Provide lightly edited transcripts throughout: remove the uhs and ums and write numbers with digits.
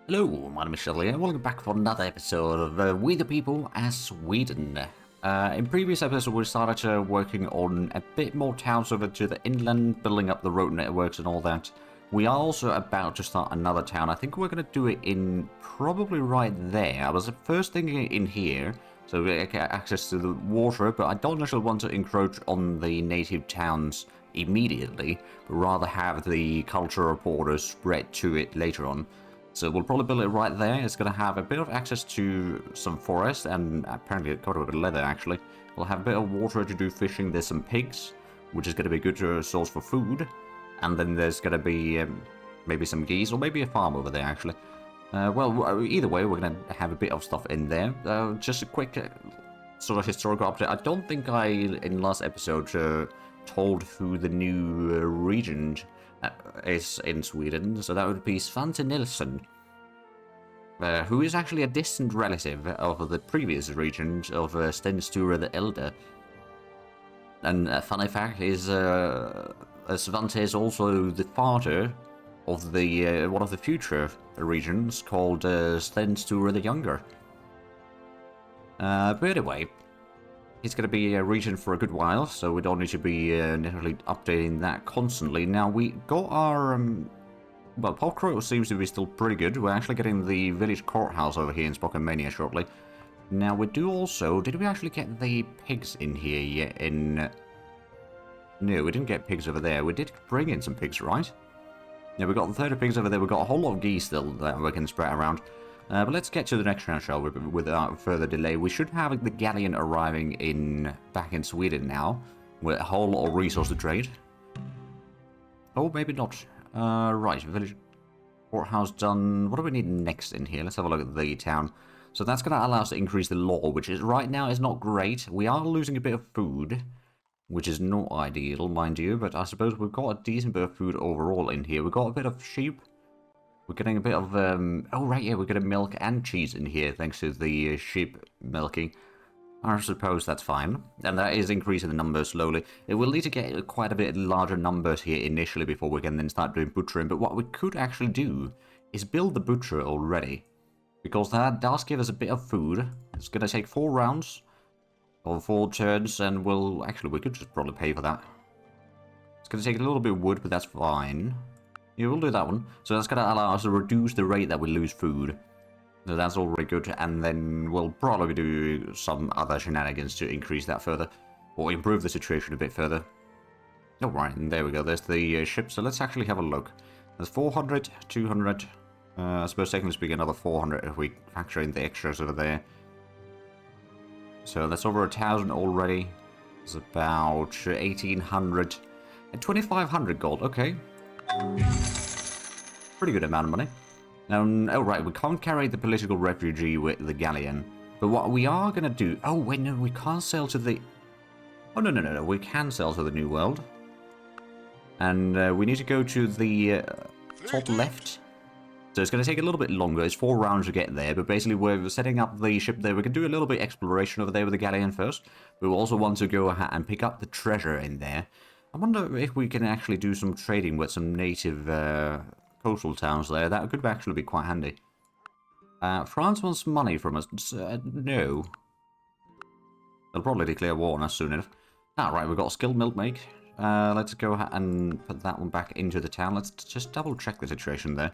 Hello, my name is Zhatelier, welcome back for another episode of We the People as Sweden. In previous episodes we started working on a bit more towns over to the inland, building up the road networks and all that. We are also about to start another town. I think we're going to do it in probably right there. I was first thinking in here, so we get access to the water, but I don't actually want to encroach on the native towns immediately, but rather have the cultural borders spread to it later on. So we'll probably build it right there. It's going to have a bit of access to some forest and apparently quite a bit of leather actually. We'll have a bit of water to do fishing. There's some pigs, which is going to be a good source for food. And then there's going to be maybe some geese or maybe a farm over there actually. Well, either way, we're going to have a bit of stuff in there. Just a quick sort of historical update. I don't think I, in last episode, told who the new regent is in Sweden, so that would be Svante Nilsson, who is actually a distant relative of the previous regent of Sten Sture the Elder. And a funny fact is, Svante is also the father of the one of the future regents called Sten Sture the Younger. But anyway, he's going to be a regent for a good while, so we don't need to be necessarily updating that constantly. Now, we got our... well, Popcrow seems to be still pretty good. We're actually getting the village courthouse over here in Spokenmania shortly. Now, we do also... Did we actually get the pigs in here yet? No, we didn't get pigs over there. We did bring in some pigs, right? Yeah, we got 30 pigs over there. We got a whole lot of geese still that we can spread around. But let's get to the next round, shall we, without further delay. We should have the galleon arriving back in Sweden now, with a whole lot of resource to trade. Oh, maybe not. Right, village courthouse done. What do we need next in here? Let's have a look at the town. So that's going to allow us to increase the law, which is right now is not great. We are losing a bit of food, which is not ideal, mind you, but I suppose we've got a decent bit of food overall in here. We've got a bit of sheep. We're getting a bit of, oh right, yeah, we're getting milk and cheese in here, thanks to the sheep milking. I suppose that's fine. And that is increasing the numbers slowly. It will need to get quite a bit larger numbers here initially before we can then start doing butchering. But what we could actually do is build the butcher already. Because that does give us a bit of food. It's going to take 4 rounds, or 4 turns, and we'll, actually, we could just probably pay for that. It's going to take a little bit of wood, but that's fine. Yeah, we'll do that one. So that's going to allow us to reduce the rate that we lose food. So that's already good. And then we'll probably do some other shenanigans to increase that further. Or improve the situation a bit further. Alright, and there we go. There's the ship. So let's actually have a look. There's 400, 200. I suppose technically speaking another 400 if we factor in the extras over there. So that's over 1,000 already. It's about 1,800. And 2,500 gold. Okay. Pretty good amount of money. Oh right, we can't carry the political refugee with the galleon. But what we are going to do... Oh wait, no, we can't sail to the... Oh no, we can sail to the New World. And we need to go to the top left. So it's going to take a little bit longer. It's 4 rounds to get there, but basically we're setting up the ship there. We can do a little bit of exploration over there with the galleon first. We will also want to go and pick up the treasure in there. I wonder if we can actually do some trading with some native coastal towns there. That could actually be quite handy. France wants money from us. No. They'll probably declare war on us soon enough. Right, we've got a skilled milk make. Let's go and put that one back into the town. Let's just double check the situation there.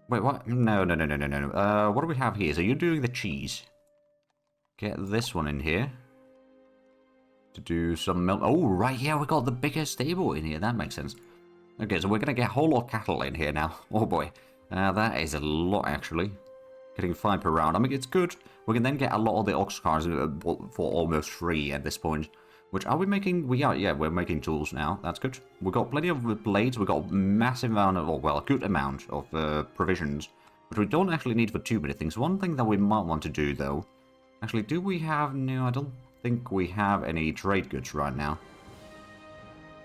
Wait, what? No. What do we have here? So you're doing the cheese. Get this one in here. To do some milk. Oh, right, yeah, we got the bigger stable in here. That makes sense. Okay, so we're going to get a whole lot of cattle in here now. Oh, boy. That is a lot, actually. Getting 5 per round. I mean, it's good. We can then get a lot of the ox cars for almost free at this point. Which, are we making? We are, yeah, we're making tools now. That's good. We've got plenty of blades. We've got a massive amount of, well, a good amount of provisions. But we don't actually need for too many things. One thing that we might want to do, though. Actually, do we have... No, I don't think we have any trade goods right now.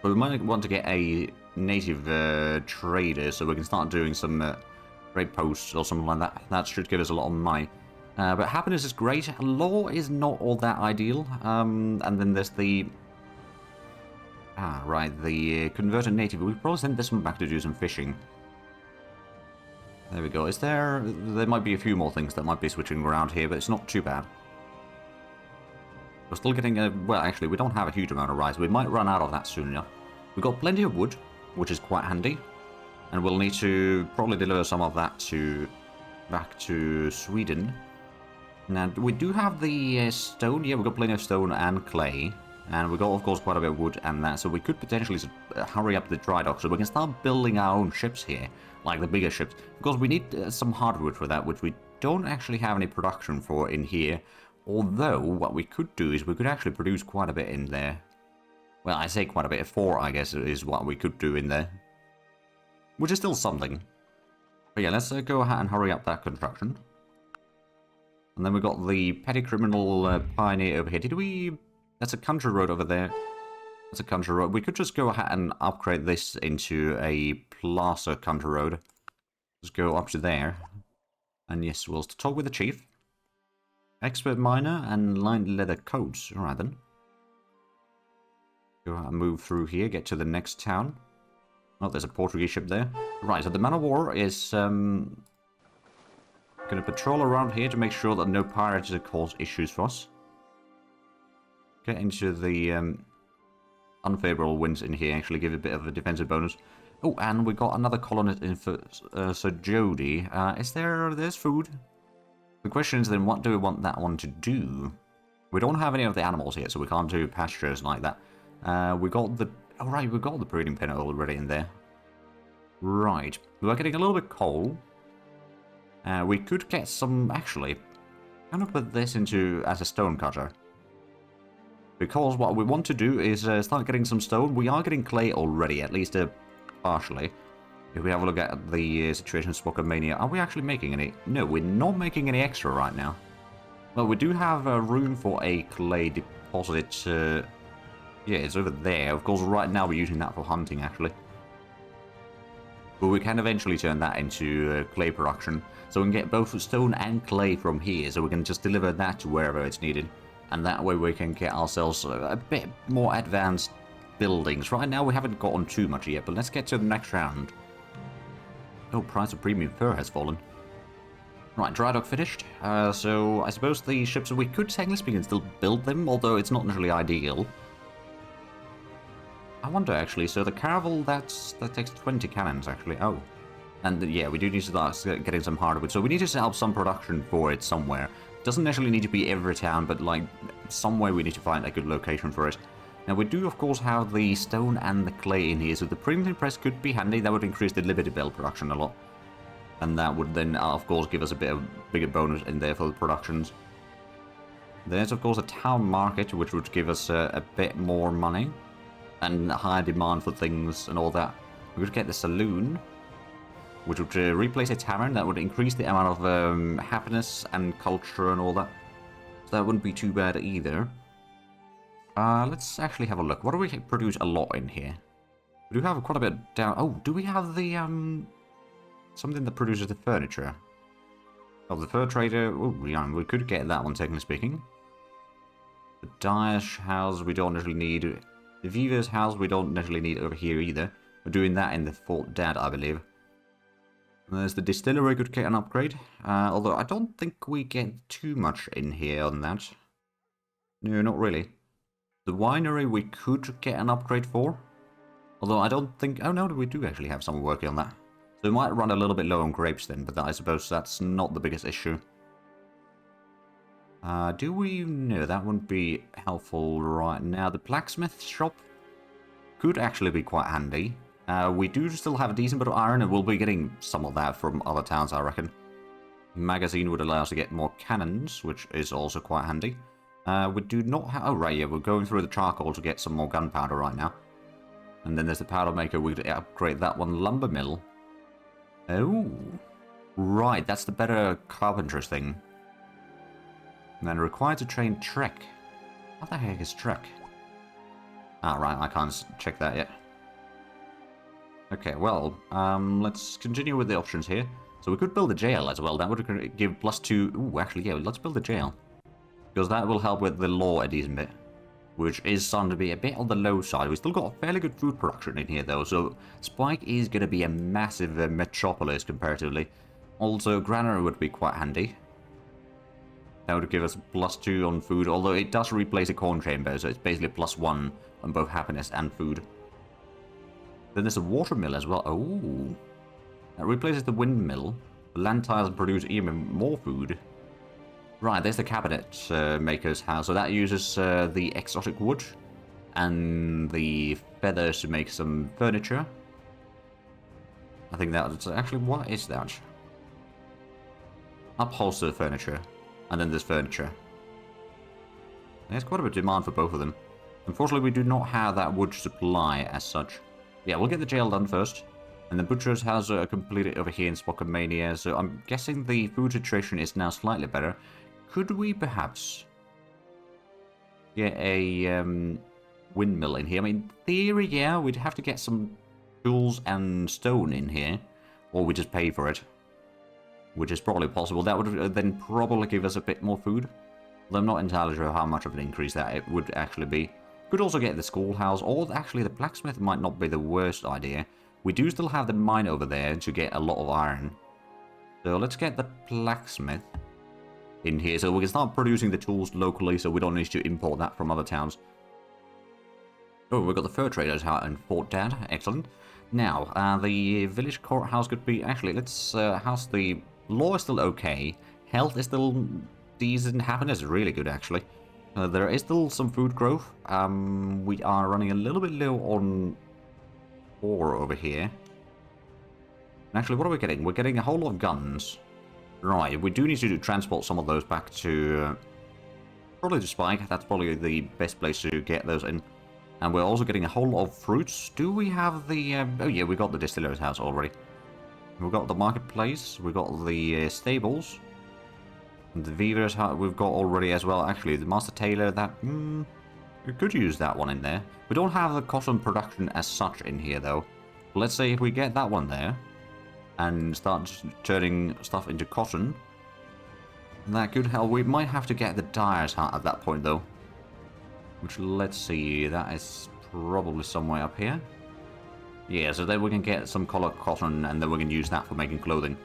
But we might want to get a native trader so we can start doing some trade posts or something like that. That should give us a lot of money. But happiness is great. Law is not all that ideal. And then there's the... right, the converted native. We probably send this one back to do some fishing. There we go. There might be a few more things that might be switching around here, but it's not too bad. We're still getting well, actually, we don't have a huge amount of rice. We might run out of that soon enough. We've got plenty of wood, which is quite handy. And we'll need to probably deliver some of that back to Sweden. Now, we do have the stone. Yeah, we've got plenty of stone and clay. And we've got, of course, quite a bit of wood and that. So we could potentially hurry up the dry dock so we can start building our own ships here. Like the bigger ships. Because we need some hardwood for that, which we don't actually have any production for in here. Although, what we could do is we could actually produce quite a bit in there. Well, I say quite a bit. 4, I guess, is what we could do in there. Which is still something. But yeah, let's go ahead and hurry up that construction. And then we've got the petty criminal pioneer over here. Did we... That's a country road over there. That's a country road. We could just go ahead and upgrade this into a plaza country road. Just go up to there. And yes, we'll talk with the chief. Expert miner and lined leather coats. Alright then. Go ahead and move through here, get to the next town. Oh, there's a Portuguese ship there. Right, so the man of war is going to patrol around here to make sure that no pirates cause issues for us. Get into the unfavorable winds in here, actually give a bit of a defensive bonus. Oh, and we got another colonist in for Sir Jody. There's food? The question is then, what do we want that one to do? We don't have any of the animals here, so we can't do pastures like that. We got the... Oh, right, we got the breeding pen already in there. Right. We're getting a little bit coal. We could get some... Actually, I'm going to put this into as a stone cutter. Because what we want to do is start getting some stone. We are getting clay already, at least partially. If we have a look at the situation in Spokomania, are we actually making any? No, we're not making any extra right now. Well, we do have room for a clay deposit. Yeah, it's over there. Of course, right now we're using that for hunting, actually. But we can eventually turn that into clay production. So we can get both stone and clay from here, so we can just deliver that to wherever it's needed. And that way we can get ourselves a bit more advanced buildings. Right now we haven't gotten too much yet, but let's get to the next round. Oh, price of premium fur has fallen. Right, dry dock finished. So I suppose the ships, we could technically speaking still build them, although it's not necessarily ideal. I wonder actually, so the caravel, that takes 20 cannons actually. Oh. And yeah, we do need to start getting some hardwood. So we need to set up some production for it somewhere. Doesn't necessarily need to be every town, but like somewhere we need to find a good location for it. Now we do of course have the stone and the clay in here, so the printing press could be handy. That would increase the Liberty Bell production a lot. And that would then of course give us a bit of bigger bonus in there for the productions. There's of course a town market, which would give us a bit more money. And a higher demand for things and all that. We could get the saloon, which would replace a tavern. That would increase the amount of happiness and culture and all that. So that wouldn't be too bad either. Let's actually have a look. What do we produce a lot in here? We do have quite a bit down... Oh, do we have the... something that produces the furniture? Oh, the fur trader... Oh, yeah, we could get that one, technically speaking. The dyer's house we don't necessarily need. The weaver's house we don't necessarily need over here either. We're doing that in the Fort Dad, I believe. There's the distillery, could get an upgrade. Although I don't think we get too much in here on that. No, not really. The winery we could get an upgrade for. Although I don't think... Oh no, we do actually have someone working on that. So we might run a little bit low on grapes then, but I suppose that's not the biggest issue. Do we... No, that wouldn't be helpful right now. The blacksmith shop could actually be quite handy. We do still have a decent bit of iron, and we'll be getting some of that from other towns, I reckon. Magazine would allow us to get more cannons, which is also quite handy. We do not have... Oh, right, yeah, we're going through the charcoal to get some more gunpowder right now. And then there's the powder maker. We could upgrade that one. Lumber mill. Oh. Right, that's the better carpenter's thing. And then required to train Trek. What the heck is Trek? Ah, right, I can't check that yet. Okay, well, let's continue with the options here. So we could build a jail as well. That would give +2... Ooh, actually, yeah, let's build a jail. Because that will help with the law a decent bit. Which is starting to be a bit on the low side. We still got a fairly good food production in here, though. So Spike is going to be a massive metropolis comparatively. Also, granary would be quite handy. That would give us +2 on food, although it does replace a corn chamber, so it's basically +1 on both happiness and food. Then there's a watermill as well. Oh, that replaces the windmill. The land tiles produce even more food. Right, there's the cabinet maker's house. So that uses the exotic wood and the feathers to make some furniture. I think that's actually, what is that? Upholstered furniture. And then there's furniture. There's quite a bit of demand for both of them. Unfortunately, we do not have that wood supply as such. Yeah, we'll get the jail done first. And the butcher's has completed over here in Spokomania, so I'm guessing the food situation is now slightly better. Could we perhaps get a windmill in here? I mean, in theory, yeah, we'd have to get some tools and stone in here, or we just pay for it, which is probably possible. That would then probably give us a bit more food, though I'm not entirely sure how much of an increase that it would actually be. Could also get the schoolhouse, or actually the blacksmith might not be the worst idea. We do still have the mine over there to get a lot of iron. So let's get the blacksmith in here so we can start producing the tools locally so we don't need to import that from other towns. Oh, we've got the fur traders out in Fort Dad. Excellent. Now, the village courthouse could be... Actually, let's house the... Law is still okay. Health is still decent. Happiness is really good, actually. There is still some food growth. We are running a little bit low on ore over here. And actually, what are we getting? We're getting a whole lot of guns. Right, we do need to transport some of those back to... probably to Spike. That's probably the best place to get those in. And we're also getting a whole lot of fruits. Do we have the... oh yeah, we got the distiller's house already. We've got the marketplace. We've got the stables. The weaver's house we've got already as well. Actually, the master tailor, that... we could use that one in there. We don't have the cotton production as such in here, though. Let's say if we get that one there and start turning stuff into cotton, that could help. We might have to get the dyer's hat at that point, though. Which, let's see, that is probably somewhere up here. Yeah, so then we can get some colored cotton, and then we can use that for making clothing.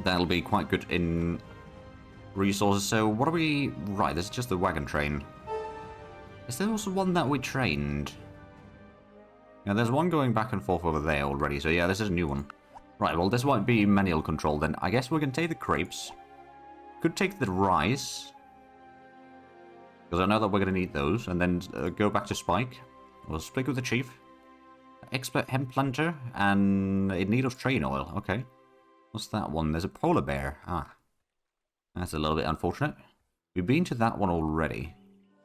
That'll be quite good in resources. So what are we... Right, this is just the wagon train. Is there also one that we trained? Yeah, there's one going back and forth over there already, so yeah, this is a new one. Right, well, this won't be manual control then. I guess we can take the crepes. Could take the rice, because I know that we're going to need those, and then go back to Spike. We'll speak with the chief. Expert hemp planter, and in need of train oil. Okay. What's that one? There's a polar bear. Ah. That's a little bit unfortunate. We've been to that one already.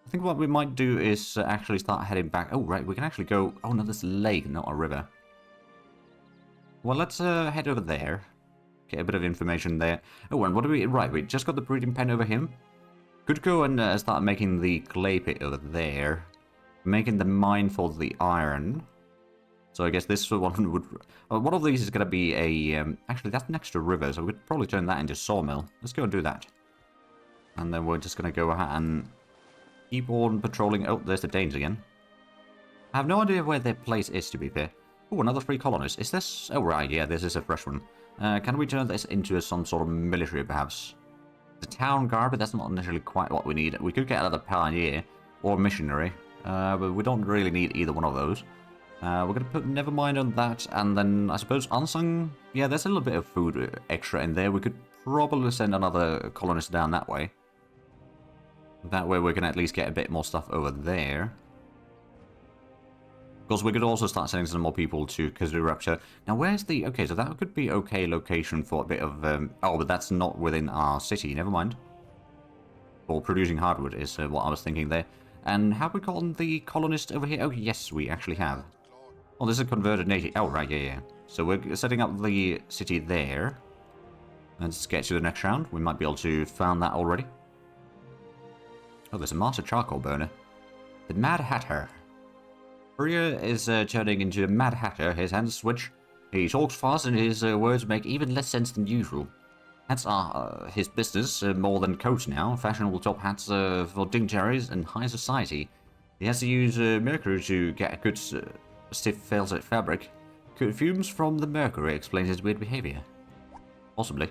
I think what we might do is actually start heading back. Oh, right, we can actually go... Oh, no, this is a lake, not a river. Well, let's head over there. Get a bit of information there. Oh, and what do we... Right, we just got the breeding pen over him. Could go and start making the clay pit over there. Making the mine for the iron. So I guess this one would... one of these is going to be a... actually, that's next to a river, so we could probably turn that into a sawmill. Let's go and do that. And then we're just going to go ahead and keep on patrolling. Oh, there's the Danes again. I have no idea where their place is, to be fair. Oh, another 3 colonists. Is this... Oh, right, yeah, this is a fresh one. Can we turn this into some sort of military, perhaps? The town guard, but that's not necessarily quite what we need. We could get another pioneer or missionary, but we don't really need either one of those. We're going to put never mind on that, and then I suppose unsung. Yeah, there's a little bit of food extra in there. We could probably send another colonist down that way. That way we can at least get a bit more stuff over there. Of course, we could also start sending some more people to Kazurapture. Now, where's the... Okay, so that could be okay location for a bit of... oh, but that's not within our city. Never mind. For producing hardwood is what I was thinking there. And have we gotten the colonist over here? Oh, yes, we actually have. Oh, this is a converted native. Oh, right, yeah, yeah. So we're setting up the city there. Let's get to the next round. We might be able to find that already. Oh, there's a master charcoal burner. The Mad Hatter. Courier is turning into a Mad Hatter. His hands switch. He talks fast and his words make even less sense than usual. Hats are his business, more than coats now. Fashionable top hats for dignitaries and high society. He has to use mercury to get a good stiff velvet fabric. Fumes from the mercury explains his weird behavior. Possibly.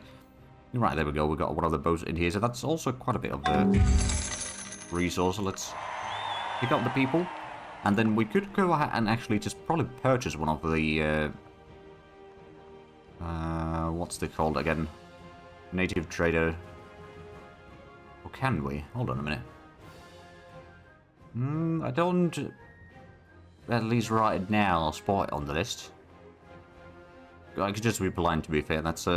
Right, there we go. We got one of the boats in here, so that's also quite a bit of a resource. Let's pick up the people, and then we could go ahead and actually just probably purchase one of the what's they called again? Native trader. Or can we? Hold on a minute. I don't, at least right now, spot it on the list. I could just be blind, to be fair. That's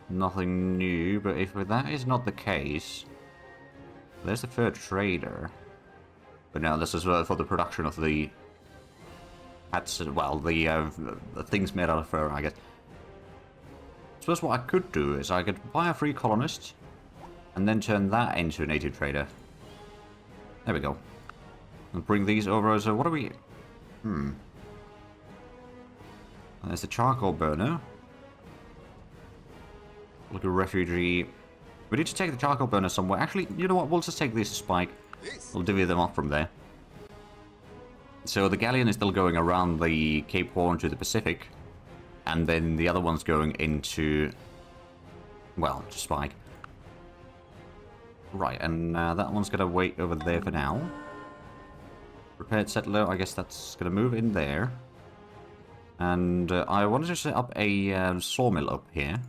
nothing new, but if that is not the case, there's the third trader. But no, this is for the production of the hats, well, the things made out of fur, I guess. So that's what I could do, is I could buy a free colonist, and then turn that into a native trader. There we go. And bring these over, so what do we... There's the charcoal burner. Look, a refugee. We need to take the charcoal burner somewhere. Actually, you know what? We'll just take this spike. We'll divvy them off from there. So the galleon is still going around the Cape Horn to the Pacific. And then the other one's going into... well, to Spike. Right, and that one's going to wait over there for now. Repaired settler, I guess that's going to move in there. And I wanted to set up a sawmill up here.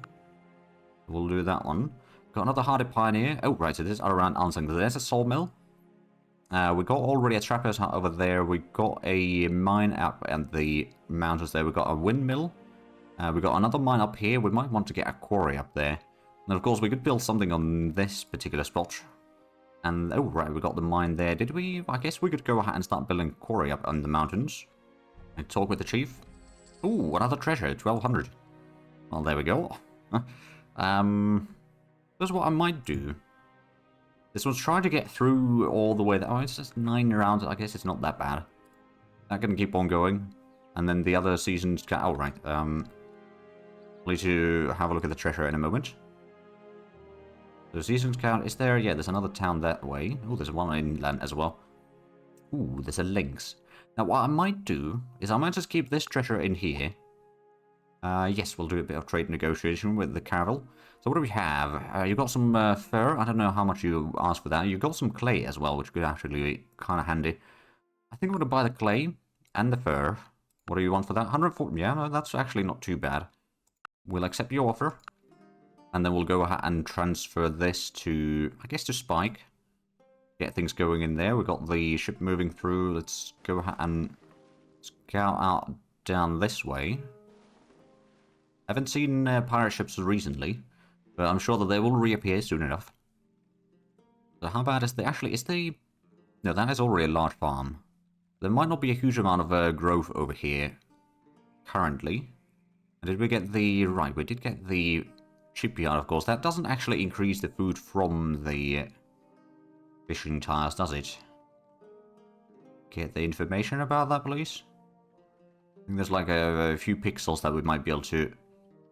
We'll do that one. Got another hardy pioneer. Oh, right, so this is around Ansing. There's a sawmill. We got already a trapper's hut over there. We got a mine up at the mountains there. We got a windmill. We got another mine up here. We might want to get a quarry up there. And of course, we could build something on this particular spot. And, oh, right, we got the mine there. Did we? I guess we could go ahead and start building a quarry up on the mountains. And talk with the chief. Ooh, another treasure, 1200. Well, there we go. That's what I might do. This one's trying to get through all the way. Oh, it's just 9 rounds. I guess it's not that bad. That can keep on going. And then the other seasons can... oh, right. I'll need to have a look at the treasure in a moment. The seasons count. Is there? Yeah, there's another town that way. Oh, there's one inland as well. Ooh, there's a lynx. Now, what I might do is I might just keep this treasure in here. Yes, we'll do a bit of trade negotiation with the caravel. So what do we have? You've got some fur. I don't know how much you asked for that. You've got some clay as well, which could actually be kind of handy. I think I'm going to buy the clay and the fur. What do you want for that? 140. Yeah, no, that's actually not too bad. We'll accept your offer. And then we'll go ahead and transfer this to, I guess, to Spike. Get things going in there. We've got the ship moving through. Let's go ahead and scout out down this way. I haven't seen pirate ships recently, but I'm sure that they will reappear soon enough. So how bad is the... actually, is the... no, that is already a large farm. There might not be a huge amount of growth over here currently. And did we get the... right, we did get the shipyard, of course. That doesn't actually increase the food from the fishing tiles, does it? Get the information about that, please. I think there's like a few pixels that we might be able to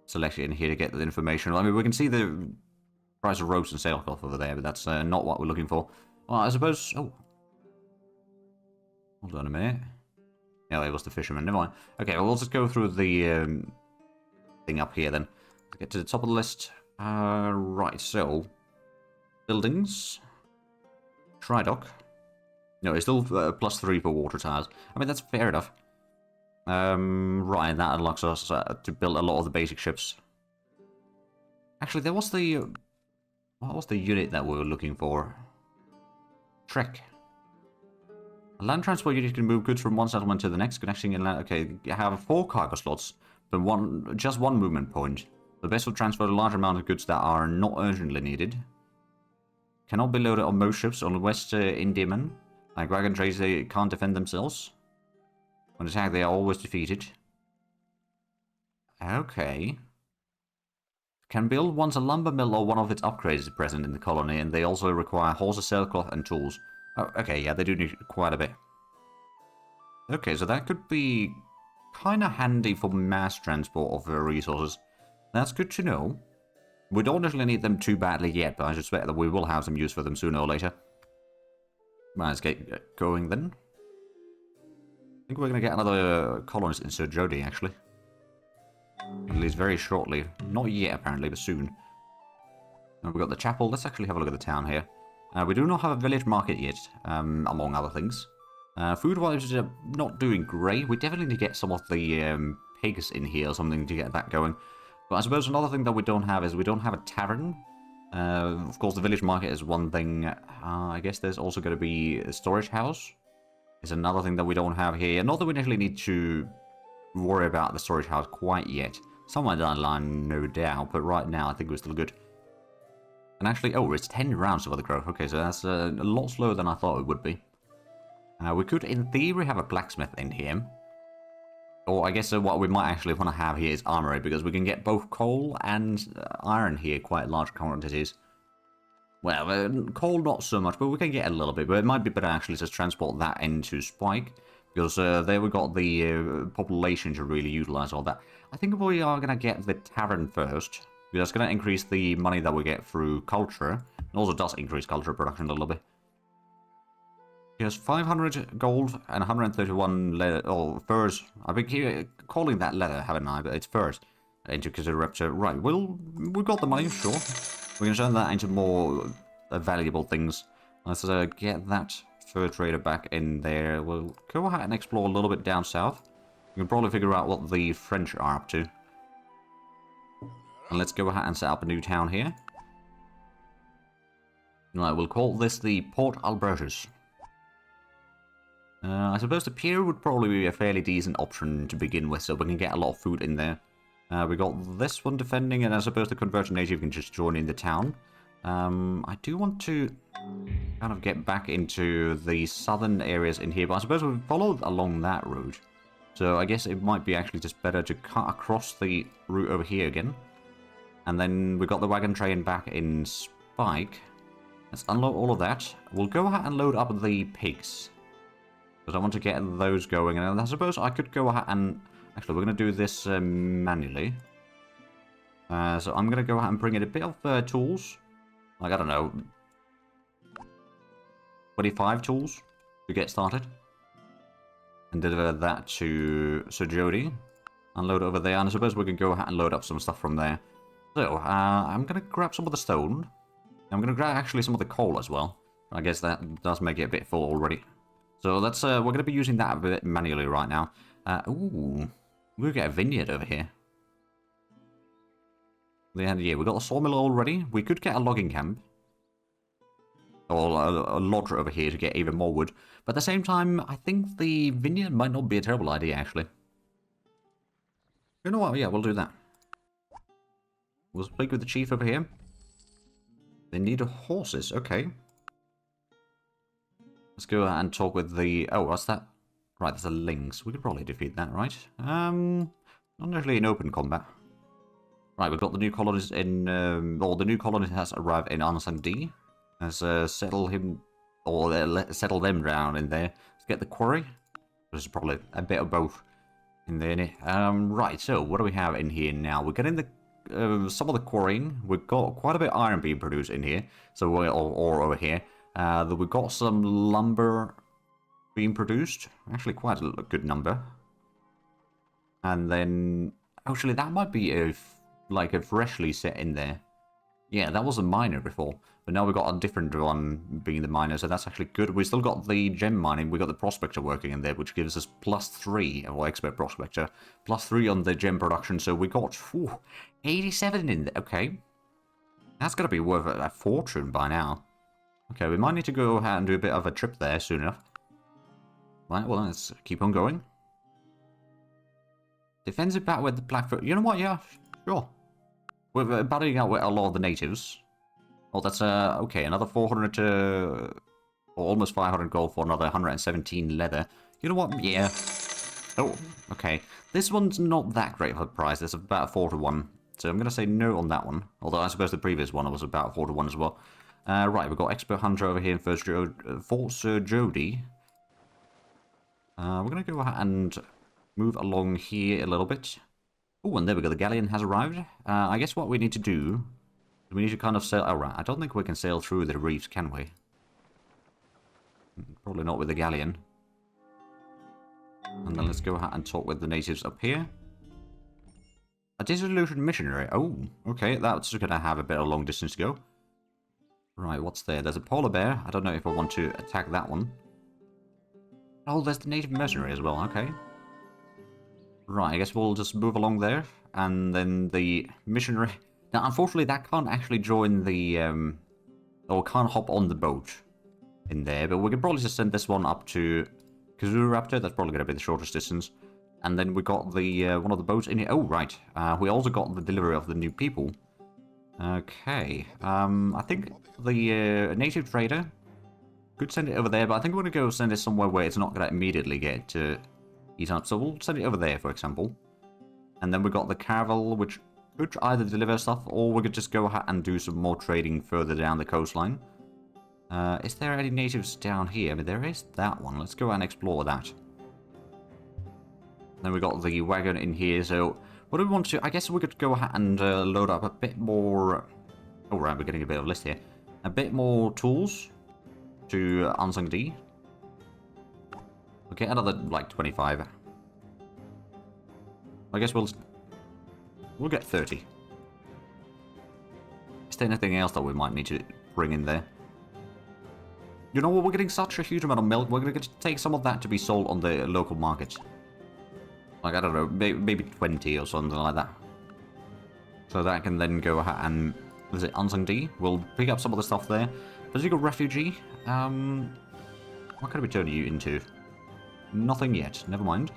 select in here to get the information. I mean, we can see the price of ropes and sailcloth over there, but that's not what we're looking for. Well, I suppose... oh. Hold on a minute. Yeah, it was the fisherman. Never mind. Okay, well, we'll just go through the thing up here then. Let's get to the top of the list. Right, so... buildings. Tridock. No, it's still +3 for water towers. I mean, that's fair enough. Right, that unlocks us to build a lot of the basic ships. Actually, there was the... what was the unit that we were looking for? Trek. A land transport unit can move goods from one settlement to the next, connecting inland. Okay, you have 4 cargo slots, but just one movement point. The vessel transport a large amount of goods that are not urgently needed. Cannot be loaded on most ships unless Indiamen. Like wagon trades, they can't defend themselves. When attacked, they are always defeated. Okay. Can build once a lumber mill or one of its upgrades is present in the colony, and they also require horses, sailcloth, and tools. Oh, okay, yeah, they do need quite a bit. Okay, so that could be kind of handy for mass transport of resources. That's good to know. We don't actually need them too badly yet, but I suspect that we will have some use for them sooner or later. Right, let's get going then. I think we're going to get another colonist in Zhatelier, actually. At least very shortly. Not yet, apparently, but soon. And we've got the chapel. Let's actually have a look at the town here. We do not have a village market yet, among other things. Food-wise, not doing great. We definitely need to get some of the pigs in here or something to get that going. But I suppose another thing that we don't have is we don't have a tavern. Of course, the village market is one thing. I guess there's also going to be a storage house. Is another thing that we don't have here. Not that we actually need to worry about the storage house quite yet. Somewhere down the line, no doubt. But right now, I think we're still good. And actually, oh, it's 10 rounds of the growth. Okay, so that's a lot slower than I thought it would be. We could, in theory, have a blacksmith in here. Or I guess what we might actually want to have here is armory, because we can get both coal and iron here, quite large quantities. Well, coal not so much, but we can get a little bit. But it might be better actually to transport that into Spike, because there we got the population to really utilize all that. I think we are going to get the tavern first, because that's going to increase the money that we get through culture. It also does increase culture production a little bit. Yes, 500 gold and 131 leather, or furs. I've been calling that leather, haven't I? But it's furs into consideration. Right, we've got the money, sure. We can turn that into more valuable things. Let's get that fur trader back in there. We'll go ahead and explore a little bit down south. We can probably figure out what the French are up to. And let's go ahead and set up a new town here. Right, we'll call this the Port Albertus. I suppose the pier would probably be a fairly decent option to begin with, so we can get a lot of food in there. We got this one defending, and I suppose the converted native can just join in the town. I do want to kind of get back into the southern areas in here, but I suppose we've followed along that route. So I guess it might be actually just better to cut across the route over here again. And then we got the wagon train back in Spike. Let's unload all of that. We'll go ahead and load up the pigs, because I want to get those going. And I suppose I could go ahead and... Actually, we're going to do this manually. So I'm going to go ahead and bring in a bit of tools. Like, I don't know, 25 tools to get started. And deliver that to Sir Jody. Unload over there. And I suppose we can go ahead and load up some stuff from there. So, I'm going to grab some of the stone. I'm going to grab actually some of the coal as well. I guess that does make it a bit full already. So that's we're going to be using that a bit manually right now. Ooh, we'll get a vineyard over here. Yeah, we've got a sawmill already. We could get a logging camp. Or a lodge over here to get even more wood. But at the same time, I think the vineyard might not be a terrible idea, actually. You know what? Yeah, we'll do that. We'll speak with the chief over here. They need horses. Okay. Let's go and talk with the... Oh, what's that? Right, there's a lynx. We could probably defeat that, right? Not actually in open combat. Right, we've got the new colonist in... or the new colonist has arrived in Ansandi. Let's settle him... Or settle them down in there. Let's get the quarry. There's probably a bit of both in there. Right, so what do we have in here now? We're getting the... some of the quarrying. We've got quite a bit of iron being produced in here. So we're or over here. We've got some lumber being produced. Actually, quite a good number. And then, actually, that might be like a freshly set in there. Yeah, that was a miner before, but now we've got a different one being the miner, so that's actually good. We still got the gem mining. We got the prospector working in there, which gives us +3, or expert prospector, +3 on the gem production. So we got 87 in there. Okay, that's gonna be worth a fortune by now. Okay, we might need to go ahead and do a bit of a trip there soon enough. Right, well, let's keep on going. Defensive battle with the Blackfoot. You know what? Yeah, sure. We're battling out with a lot of the natives. Oh, that's, okay, another 400 to... or almost 500 gold for another 117 leather. You know what? Yeah. Oh, okay. This one's not that great of a price. It's about 4 to 1. So I'm going to say no on that one. Although I suppose the previous one was about 4 to 1 as well. Right, we've got Expert Hunter over here for Sir Jody. We're going to go ahead and move along here a little bit. Oh, and there we go. The galleon has arrived. I guess what we need to do... we need to kind of sail... Oh, right. I don't think we can sail through the reefs, can we? Probably not with the galleon. And then let's go ahead and talk with the natives up here. A dissolution missionary. Oh, okay, that's going to have a bit of a long distance to go. Right, what's there? There's a polar bear. I don't know if I want to attack that one. Oh, there's the native mercenary as well. Okay. Right, I guess we'll just move along there. And then the missionary... Now, unfortunately, that can't actually join the... or can't hop on the boat in there. But we can probably just send this one up to Kazoo Raptor. That's probably going to be the shortest distance. And then we got the one of the boats in here. Oh, right. We also got the delivery of the new people. Okay. I think the native trader could send it over there, but I think we're going to go send it somewhere where it's not going to immediately get eaten up. So we'll send it over there, for example. And then we got the caravel, which could either deliver stuff, or we could just go ahead and do some more trading further down the coastline. Is there any natives down here? I mean, there is that one. Let's go and explore that. Then we got the wagon in here, so what do we want to... I guess we could go ahead and load up a bit more... Oh, right, we're getting a bit of a list here. A bit more tools to Ansang D. Okay, another, like, 25. I guess we'll get 30. Is there anything else that we might need to bring in there? You know what, we're getting such a huge amount of milk, we're going to take some of that to be sold on the local market. Like, I don't know, maybe 20 or something like that. So that can then go ahead and... Is it Ansang D? We'll pick up some of the stuff there. Physical refugee. What can we turn you into? Nothing yet. Never mind.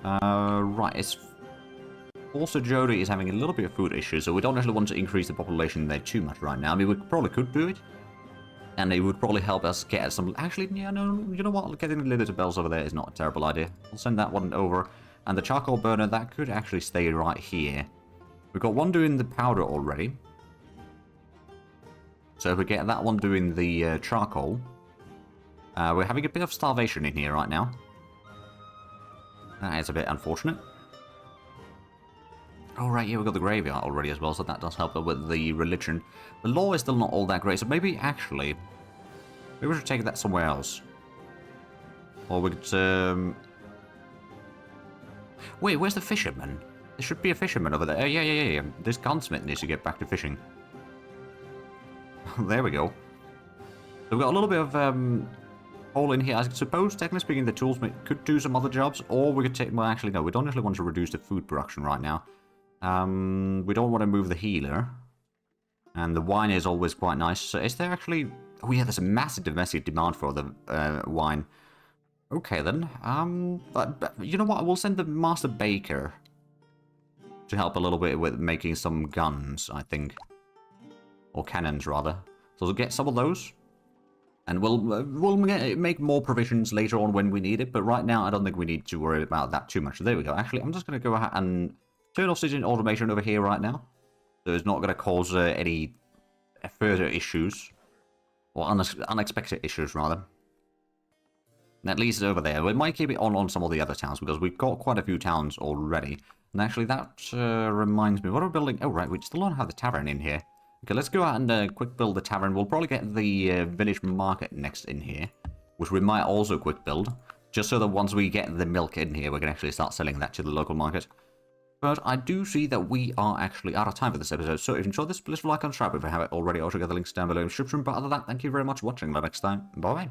Right, it's... Also, Jody is having a little bit of food issues, so we don't actually want to increase the population there too much right now. I mean, we probably could do it. And it would probably help us get some... Actually, yeah, no, you know what? Getting the little bells over there is not a terrible idea. I'll send that one over. And the charcoal burner, that could actually stay right here. We've got one doing the powder already. So if we get that one doing the charcoal... we're having a bit of starvation in here right now. That is a bit unfortunate. Oh, right, yeah, we've got the graveyard already as well, so that does help with the religion. The law is still not all that great, so maybe, actually, maybe we should take that somewhere else. Or we could, Wait, where's the fisherman? There should be a fisherman over there. Yeah. This gunsmith needs to get back to fishing. There we go. So we've got a little bit of, hole in here. I suppose, technically speaking, the tools could do some other jobs, or we could take... Well, actually, no, we don't actually want to reduce the food production right now. We don't want to move the healer. And the wine is always quite nice. So is there actually... Oh yeah, there's a massive domestic demand for the wine. Okay then. But you know what? We'll send the Master Baker to help a little bit with making some guns, I think. Or cannons, rather. So we'll get some of those. And we'll make more provisions later on when we need it. But right now, I don't think we need to worry about that too much. So there we go. Actually, I'm just going to go ahead and... turn off citizen automation over here right now. So it's not going to cause any further issues. Or unexpected issues, rather. At least over there. We might keep it on some of the other towns, because we've got quite a few towns already. And actually, that reminds me. What are we building? Oh, right. We still don't have the tavern in here. Okay, let's go out and quick build the tavern. We'll probably get the village market next in here. Which we might also quick build. Just so that once we get the milk in here, we can actually start selling that to the local market. But I do see that we are actually out of time for this episode, so if you enjoyed this, please like and subscribe if you haven't already. I'll check out the links down below in the description. But other than that, thank you very much for watching. Until next time, bye-bye.